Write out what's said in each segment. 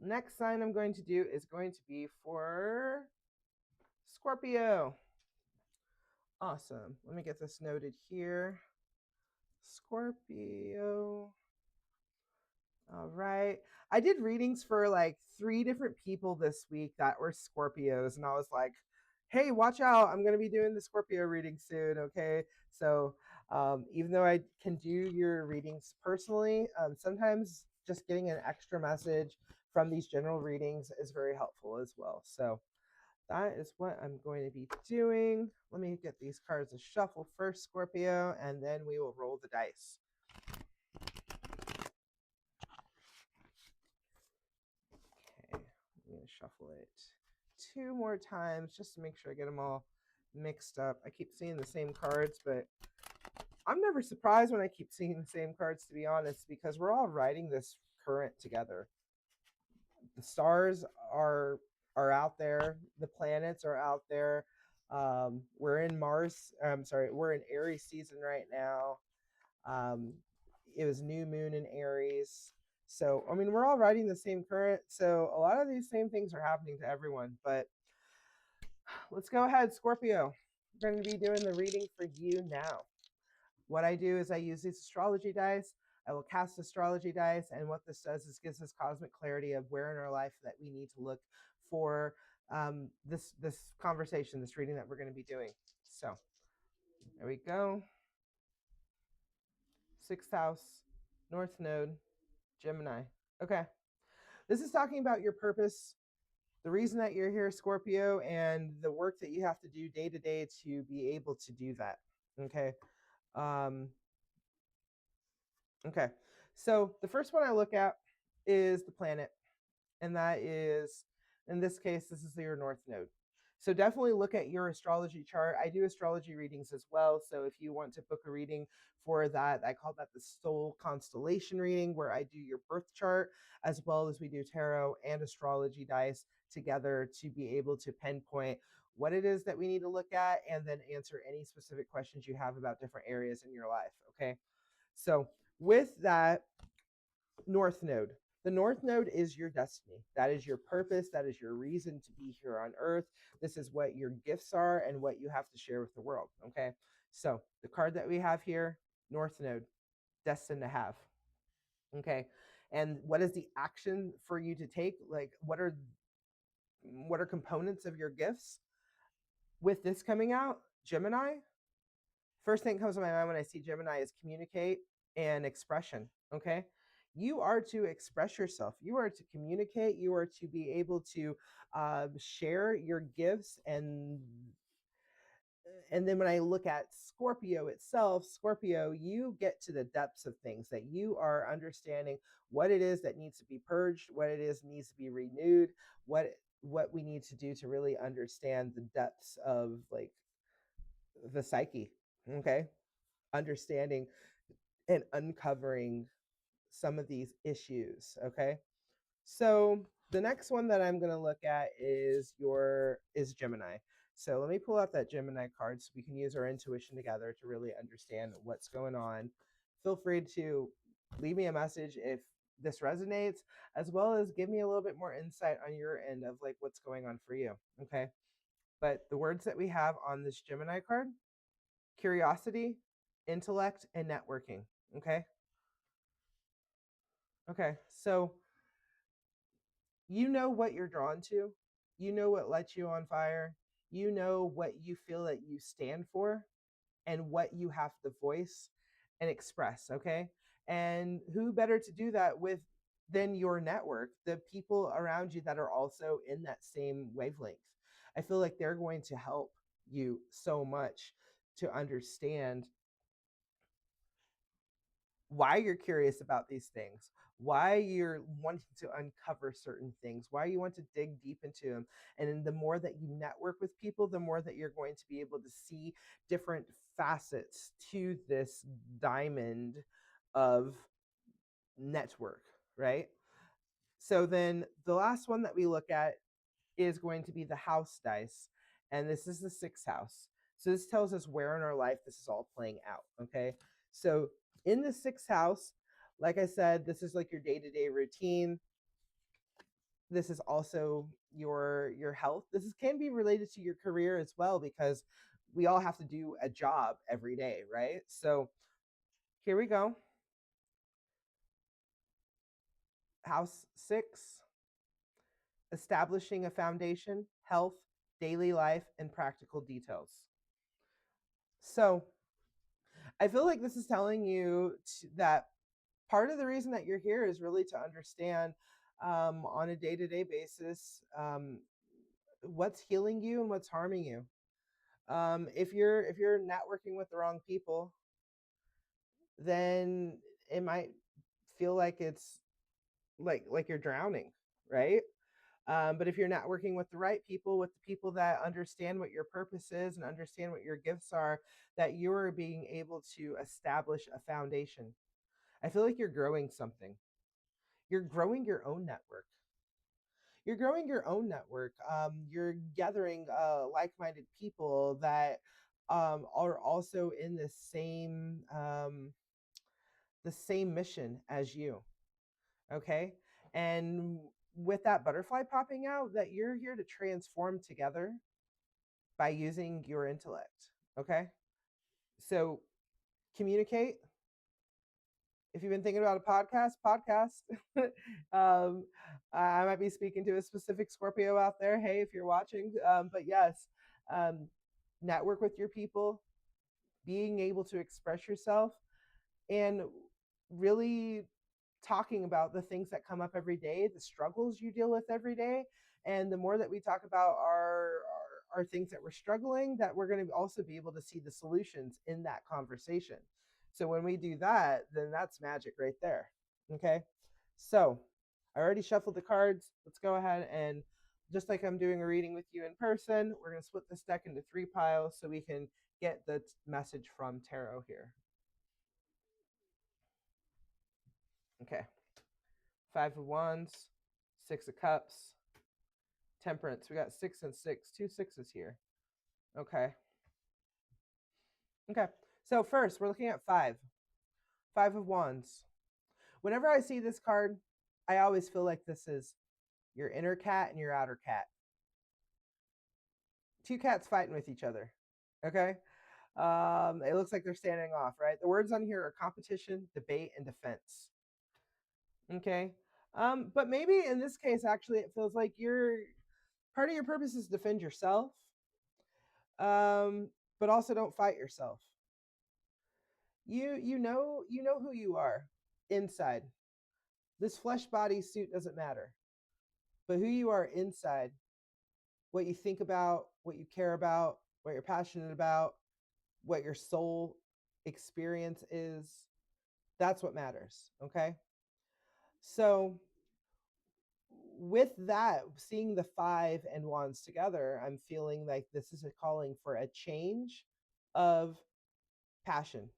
Next sign I'm going to do is going to be for Scorpio. Awesome. Let me get this noted here. Scorpio. All right. I did readings for like 3 different people this week that were Scorpios, and I was like, hey, watch out. I'm going to be doing the Scorpio reading soon. Okay. So, even though I can do your readings personally, sometimes just getting an extra message from these general readings is very helpful as well. So, that is what I'm going to be doing. Let me get these cards a shuffle first, Scorpio, and then we will roll the dice. Okay, I'm going to shuffle it 2 more times just to make sure I get them all mixed up. I keep seeing the same cards, but I'm never surprised when I keep seeing the same cards, to be honest, because we're all writing this current together. The stars are out there, the planets are out there. We're in Mars. I'm sorry, we're in Aries season right now. Um, it was new moon in Aries. So, I mean, we're all riding the same current. So, a lot of these same things are happening to everyone. But let's go ahead, Scorpio. We're going to be doing the reading for you now. What I do is I use these astrology dice. I will cast astrology dice. And what this does is gives us cosmic clarity of where in our life that we need to look for this conversation, this reading that we're going to be doing. So, there we go. 6th house, North Node, Gemini. Okay. This is talking about your purpose, the reason that you're here, Scorpio, and the work that you have to do day to day to be able to do that. Okay. Um, okay. So the first one I look at is the planet, and that is, in this case, this is your North Node. So definitely look at your astrology chart. I do astrology readings as well. So if you want to book a reading for that, I call that the soul constellation reading, where I do your birth chart as well as we do tarot and astrology dice together to be able to pinpoint what it is that we need to look at and then answer any specific questions you have about different areas in your life. Okay. So with that, North Node. The North Node is your destiny. That is your purpose. That is your reason to be here on Earth. This is what your gifts are and what you have to share with the world. Okay. So the card that we have here, North Node, destined to have. Okay. And what is the action for you to take? Like, what are components of your gifts? With this coming out, Gemini, first thing that comes to my mind when I see Gemini is communicate and expression. Okay. You are to express yourself. You are to communicate. You are to be able to share your gifts. And then when I look at Scorpio itself, Scorpio, you get to the depths of things, that you are understanding what it is that needs to be purged, what it is needs to be renewed, what we need to do to really understand the depths of like the psyche. Okay. Understanding and uncovering some of these issues. Okay. So the next one that I'm going to look at is Gemini. So let me pull out that Gemini card so we can use our intuition together to really understand what's going on. Feel free to leave me a message if this resonates, as well as give me a little bit more insight on your end of like what's going on for you. Okay. But the words that we have on this Gemini card: curiosity, intellect, and networking. Okay. Okay. So you know what you're drawn to, you know what lights you on fire, you know what you feel that you stand for, and what you have to voice and express. Okay. And who better to do that with than your network, the people around you that are also in that same wavelength? I feel like they're going to help you so much to understand why you're curious about these things, why you're wanting to uncover certain things, why you want to dig deep into them. And then the more that you network with people, the more that you're going to be able to see different facets to this diamond of network, right? So then the last one that we look at is going to be the house dice. And this is the 6th house. So this tells us where in our life this is all playing out. Okay. So in the 6th house, like I said, this is like your day to day routine. This is also your health. Can be related to your career as well, because we all have to do a job every day, right? So here we go. House 6, establishing a foundation, health, daily life, and practical details. So I feel like this is telling you that part of the reason that you're here is really to understand on a day-to-day basis what's healing you and what's harming you. If you're networking with the wrong people, then it might feel like it's like you're drowning, right? But if you're not working with the right people, with the people that understand what your purpose is and understand what your gifts are, that you're being able to establish a foundation. I feel like you're growing something. You're growing your own network. You're growing your own network. You're gathering like-minded people that are also in the same mission as you. Okay, and with that butterfly popping out, that you're here to transform together by using your intellect. Okay, so communicate. If you've been thinking about a podcast. um, I might be speaking to a specific Scorpio out there. Hey, if you're watching, but yes, um, network with your people, being able to express yourself, and really talking about the things that come up every day, the struggles you deal with every day. And the more that we talk about our things that we're struggling, that we're going to also be able to see the solutions in that conversation. So when we do that, then that's magic right there. Okay. So I already shuffled the cards. Let's go ahead and, just like I'm doing a reading with you in person, we're going to split this deck into 3 piles so we can get the message from tarot here. Okay. 5 of Wands, 6 of Cups, Temperance. We got 6 and 6, 2 sixes here. Okay. Okay. So first, we're looking at 5. 5 of Wands. Whenever I see this card, I always feel like this is your inner cat and your outer cat. 2 cats fighting with each other. Okay. It looks like they're standing off, right? The words on here are competition, debate, and defense. Okay. But maybe in this case, actually, it feels like part of your purpose is to defend yourself, but also don't fight yourself. You know who you are inside. This flesh body suit doesn't matter, but who you are inside, what you think about, what you care about, what you're passionate about, what your soul experience is, that's what matters. Okay. So with that, seeing the 5 and Wands together, I'm feeling like this is a calling for a change of passion,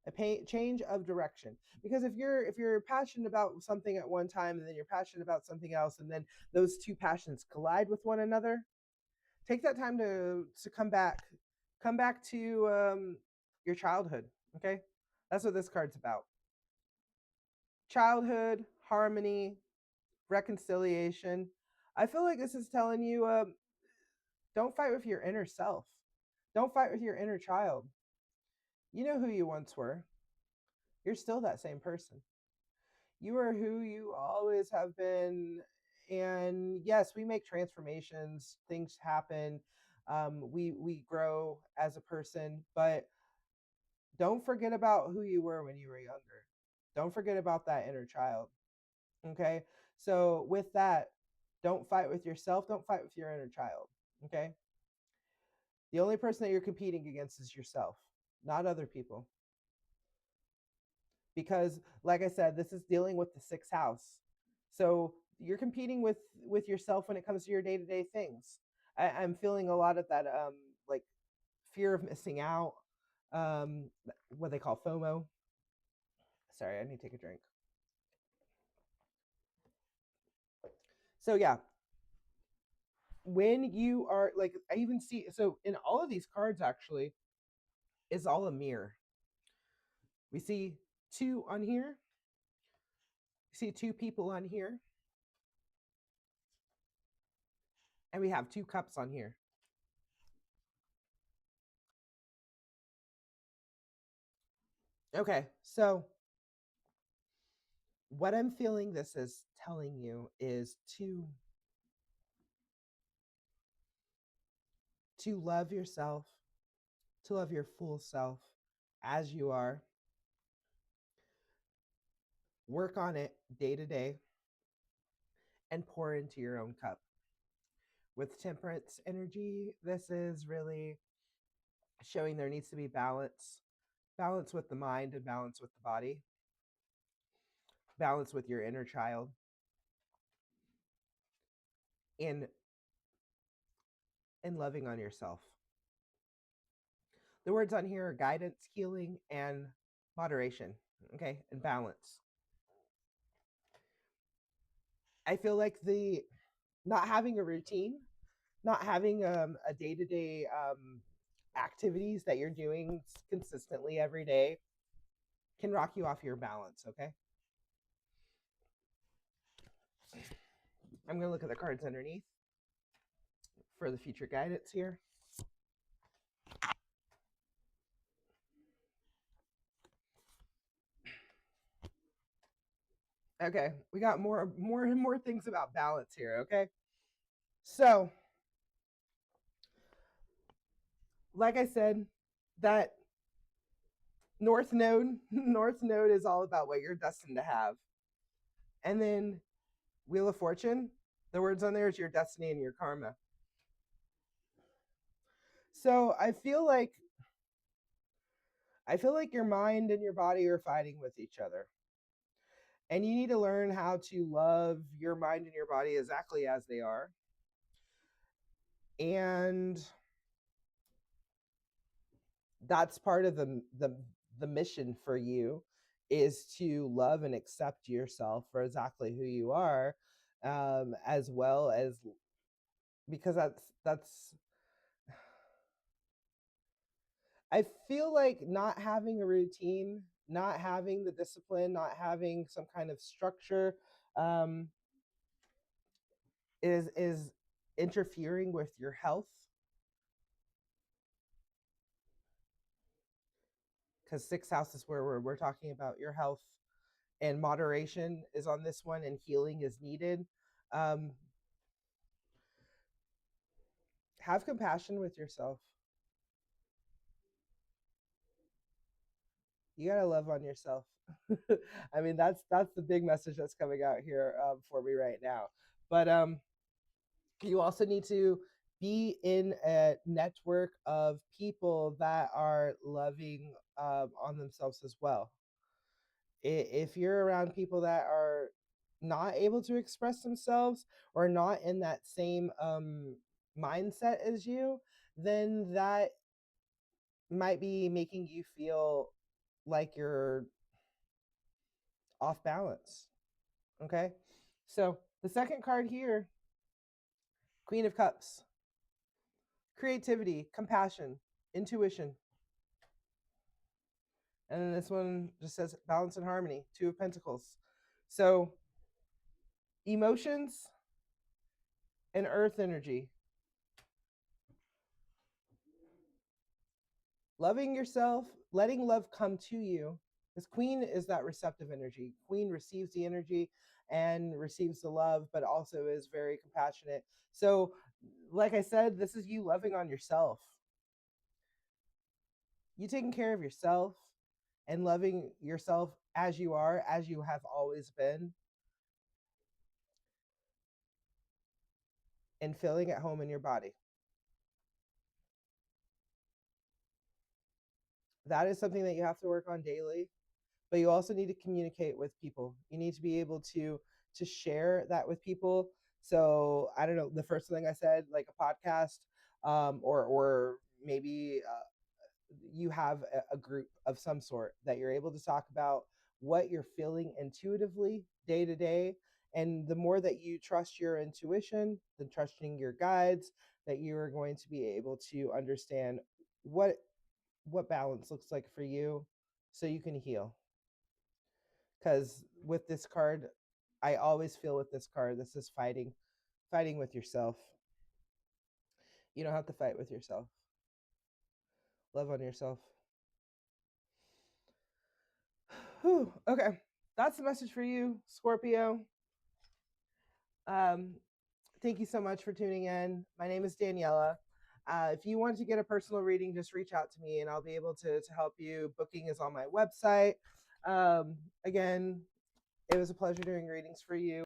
a change of direction. Because if you're passionate about something at one time and then you're passionate about something else, and then those two passions collide with one another, take that time to come back to your childhood. Okay, that's what this card's about. Childhood, harmony, reconciliation. I feel like this is telling you don't fight with your inner self. Don't fight with your inner child. You know who you once were. You're still that same person. You are who you always have been. And yes, we make transformations, things happen. We grow as a person, but don't forget about who you were when you were younger. Don't forget about that inner child. Okay. So with that, don't fight with yourself. Don't fight with your inner child. Okay. The only person that you're competing against is yourself, not other people. Because like I said, this is dealing with the 6th house. So you're competing with yourself when it comes to your day-to-day things. I'm feeling a lot of that like fear of missing out, what they call FOMO. Sorry, I need to take a drink. So yeah, when you are like, I even see, so in all of these cards actually, is all a mirror. We see 2 on here. We see 2 people on here. And we have 2 cups on here. Okay, so what I'm feeling this is telling you is to love yourself, to love your full self as you are. Work on it day to day and pour into your own cup. With temperance energy, this is really showing there needs to be balance with the mind and balance with the body, balance with your inner child, and loving on yourself. The words on here are guidance, healing, and moderation, okay, and balance. I feel like the not having a routine, not having a day-to-day activities that you're doing consistently every day can rock you off your balance, okay? I'm going to look at the cards underneath for the future guidance here. Okay, we got more and more things about balance here, okay? So, like I said, that North Node, North Node is all about what you're destined to have. And then Wheel of Fortune, the words on there is your destiny and your karma. So I feel like your mind and your body are fighting with each other. And you need to learn how to love your mind and your body exactly as they are. And that's part of the mission for you, is to love and accept yourself for exactly who you are, as well as, because that's I feel like not having a routine, not having the discipline, not having some kind of structure, um, is interfering with your health, because 6th house is where we're talking about your health, and moderation is on this one, and healing is needed. Um, have compassion with yourself. You gotta love on yourself. I mean, that's the big message that's coming out here for me right now. But you also need to be in a network of people that are loving on themselves as well. If you're around people that are not able to express themselves or not in that same mindset as you, then that might be making you feel like you're off balance. Okay. So the second card here, Queen of Cups, creativity, compassion, intuition. And then this one just says balance and harmony, 2 of Pentacles. So emotions and earth energy. Loving yourself, letting love come to you. Because Queen is that receptive energy. Queen receives the energy and receives the love, but also is very compassionate. So, like I said, this is you loving on yourself. You taking care of yourself and loving yourself as you are, as you have always been, and feeling at home in your body. That is something that you have to work on daily, but you also need to communicate with people. You need to be able to share that with people. So I don't know, the first thing I said, like a podcast, or maybe you have a group of some sort that you're able to talk about what you're feeling intuitively day to day. And the more that you trust your intuition, then trusting your guides, that you are going to be able to understand what balance looks like for you, so you can heal. Because with this card, I always feel with this card, this is fighting with yourself. You don't have to fight with yourself. Love on yourself. Whew, okay. That's the message for you, Scorpio. Thank you so much for tuning in. My name is Daniela. If you want to get a personal reading, just reach out to me and I'll be able to help you. Booking is on my website. Again, it was a pleasure doing readings for you.